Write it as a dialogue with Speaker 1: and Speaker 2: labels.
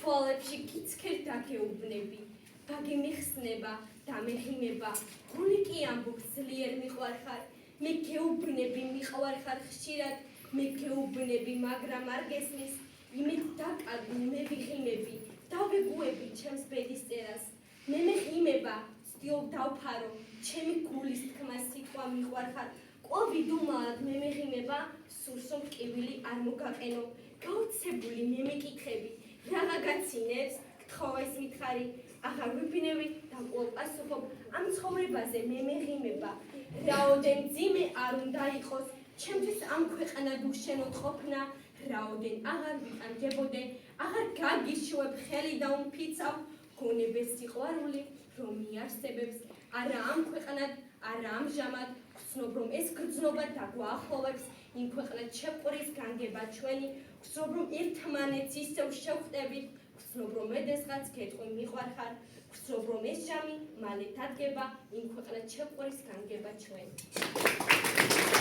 Speaker 1: თვალებში კიცქერ დაგეუბნები, გაგემიხსნება, დამეღიმება, გული კი ამბობს ძლიერ მიყვარხარ, მე გეუბნები, მიყვარხარ ხშირად, მე გეუბნები, მაგრამ არ გესმის, იმით დაკარგულ მე ვიღიმები, დავეგუები ჩემს ბედის წერას, მე მეღიმება, სდიო დავფარო, ჩემი გულის თქმა სიტყვა მიყვარხარ, კვლავ ვიდუმალად მე მეღიმება, სურს რომ ტკივილი არ მოგაყენო, გაოცებული მე მეკითხები, რაღა გაცინებს, გთხოვეს მითხარი, აღარ ვიფინევი და კვლავ პასუხობ, ამ ცხოვრებაზე მე მეღიმება, რაოდენ მძიმე არ უნდა იყოს, ჩემთვის ამ ქვეყანად უშენოდ ყოფნა, რაოდენ აღარ ვიტანჯებოდე, აღარ გაგიშვებ ხელი და უმფიცავ, გონებეს სიყვარული, რომ მიარსებებს, არა ამ ქვეყანად, არა ამჟამად, ვცნობ რომ ეს გრძნობა დაგვაახლოვებს, იმ ქვეყნად შეყურის განგება ჩვენი, ვცნობ რომ ერთმანეთს ისევ შევხვდებით, ვცნობ რომ ედესღაც გეტყვი მიყვარხარ, ვცნობ რომ ეს ჟამი მალე დადგება, იმ ქვეყნად შეყურის განგება ჩვენი.